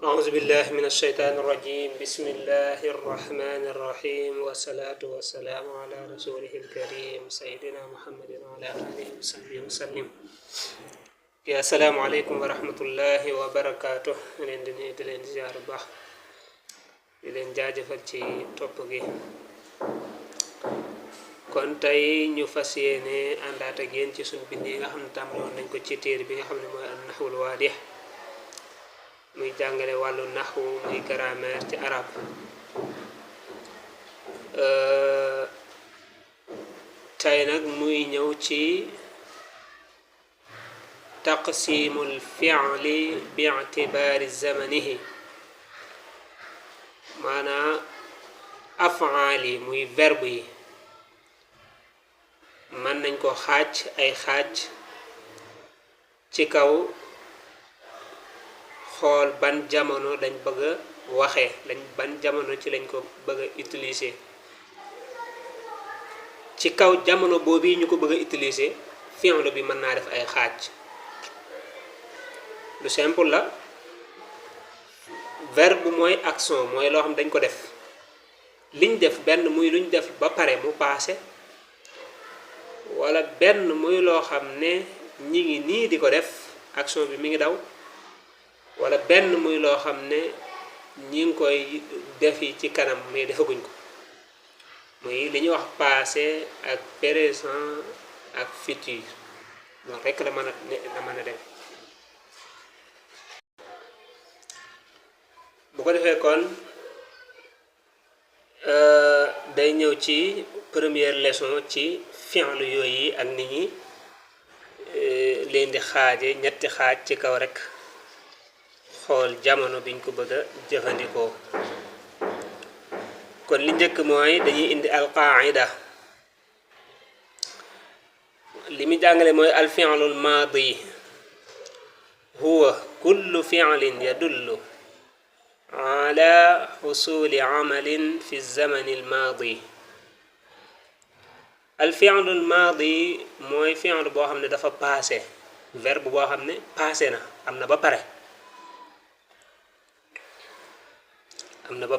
أعوذ بالله من الشيطان الرجيم بسم الله الرحمن الرحيم والصلاة والسلام على رسوله الكريم سيدنا محمد وعلى آله وصحبه وسلم يا السلام عليكم ورحمة الله وبركاته leen di nuyu di leen ziar bu baax di leen jaajëfal ci topp gi kon tey ñu fas yéene àndaat ak yéen ci suñu bind yi nga xam ne tàmbaloon nañ ko ci téere bi nga xam ne mooy an-nahwul waadih muy jàngale wàllu naxwu muy grammaire ci arab tey nag muy ñëw ci taqsimul fi'li bi'tibari zamanihi maanaam af'aal yi muy verbe yi mën nañ ko xaaj ay xaaj ci kaw xool ban jamono lañ bëgg a waxee ban jamono ci lañ ko bëgg a utiliser ci kaw jamono boobu ñu ko bëgg a utiliser fi'l bi mën naa def ay xaaj lu simple la verbe mooy action mooy loo xam dañ ko def liñ def benn muy luñ def ba pare mu passé wala benn muy loo xam ne ñi ngi nii di ko def action bi mi ngi daw wala benn muy loo xam ne ñi ngi koy defi ci kanam mais defaguñ ko muy li ñuy wax passé ak présent ak futur loolu rekk la mën a dem bu ko defee kon day ñëw ci première leçon ci fi'l yooyu ak nit ñi leen di xaaje ñetti xaaj ci kaw rekk xool jamono biñ ko bëgg a jëfandikoo kon li njëkk mooy dañuy indi alqaida li mu jàngale mooy alfi'lul maadi huwa kullu fi'lin yadullu ala xusuli amalin fi zamani almaadi alfi'lul maadi mooy fi'l boo xam ne dafa passé verbe boo xam ne passé na am na ba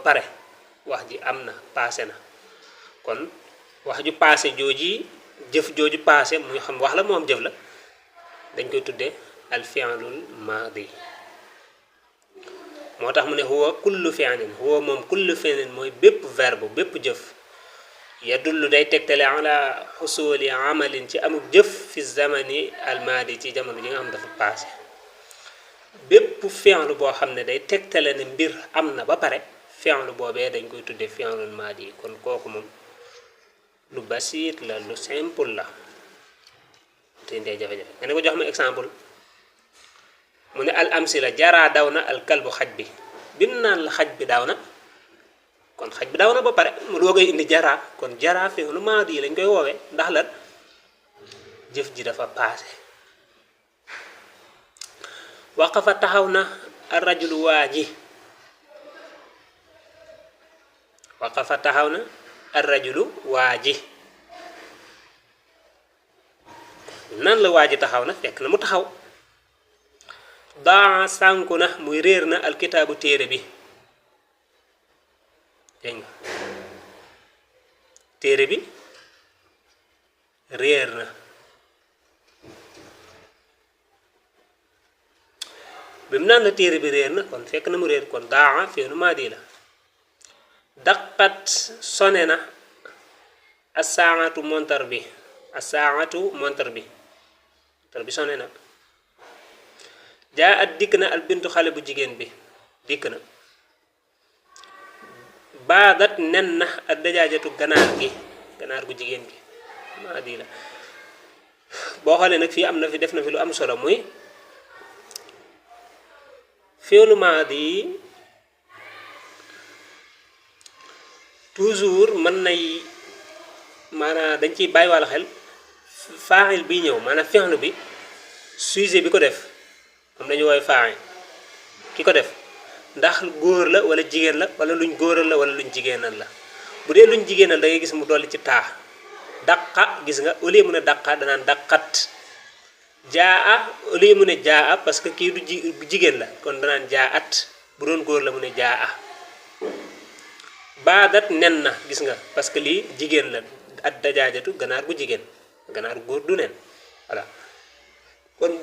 pare wax ji am na passé na kon wax ju passé jooji jëf jooju passé muy xam wax la moom jëf la dañ koy tudde al fi'lul maadi moo tax mu ne huwa kullu fi'lin huwa moom kullu fi'lin mooy bépp verbe bépp jëf yadullu day tegtale ala xusuli amalin ci amuk jëf fi zamani al maadi ci jamono ji nga xam dafa passé bépp fi'l boo xam ne day tegtale ne mbir am na ba pare fi'l boobee dañ koy tudde fi'lul maadi kon kooku moom lu basiit la lu simple la te ndee jafe-jafe nga ne ko jox ma exemple mu ne al amsila jaraa daw na al kalbu xaj bi bim naan la xaj bi daw na kon xaj bi daw na ba pare mu doogay indi jaraa kon jaraa fi'lul maadi lañ koy woowee ndax la jëf ji dafa paase waqafa taxaw na ar rajulu waa ji waqafa taxaw na ar rajulu waa ji nan la waa ji taxaw na fekk na mu taxaw daa sànku na muy réer na alkitaabu téere bi dégg nga téere bi réer na bi mu naan la téere bi réer na kon fekk na mu réer kon daa fi'lu maadi la daqat sone na as-saa'atu montar bi as-saa'atu montar bi sone na jaa at dikk na al bintu xale bu jigéen bi dikk na baadat nen na ak dajaajatu ganaar gu jigéen gi maadi la boo xoolee nag fii am na fi def na fi lu am solo muy fi'lu maadi toujours mën nay maanaam dañ ciy bàyyi wàlla xel faa'il bi ñëw maanaam fi'l bi sujet bi ko def moom dañu woowee faa'il ki ko def ndax góor la wala jigéen la wala luñ góoral la wala luñ jigéenal la bu dee luñ jigéenal da ngay gis mu dolli ci taa daqa gis nga au lieu mu ne daqa danaan daqat jaa au lieu mu ne jaa parce que kii du jigéen la kon danaan jaa at bu bu doon góor la mu ne jaa baadat nen na gis nga parce que lii jigéen la at dajaajatu ganaar gu jigéen ganaar góor du nen voilà kon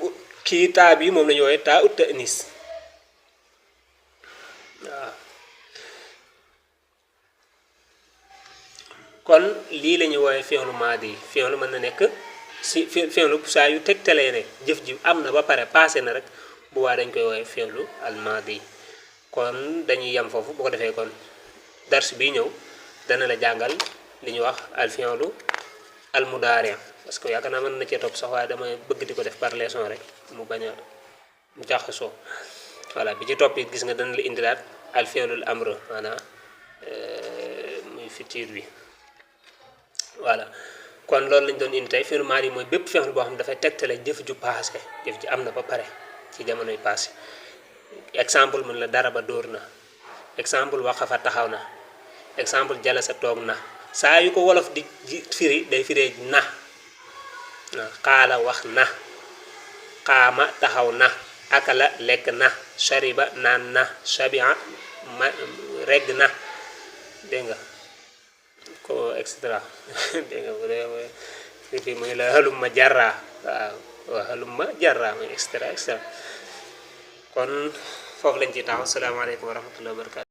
kii taa bi moom la ñu woowee taa ut ta'nis waaw kon lii la ñuy woowee fi'lu maadi fi'lu mën na nekk si fi'lu saa yu tegtalee ne jëf ji am na ba pare passé na rek bu waa dañ koy woowee fi'lu al maadi kon dañuy yem foofu bu ko defee kon dars bi ñëw dana la jàngal li ñuy wax al fi'lu al mudaari parce que yaakaar naa mën na cee topp sax waaye damay bëgg di ko def par leçon rek mu bañ a jaxasoo voilà bi ci topp it gis nga dana la indilaat al fi'lul amr maanaam muy futur bi voilà kon loolu lañ doon indi tey fi'lu maadi mooy bépp fi'l boo xam ne dafay tegtale jëf ju passé jëf ji am na ba pare ci jamonoy passé exemple mun la daraba dóor na exemple waqafa taxaw na exemple jalasa toog na saa yu ko wolof di firi day firee na xaala wax na xaama taxaw na akala lekk na shariba naan na shabia ma regg na dégg nga ko et cetera dégg nga bu dee fii muy la halumma jarra waaw halumma jarra muy et cetera kon foofu lañ ci taxaw salaamaaleykum wa rahmatullahi wa barakatu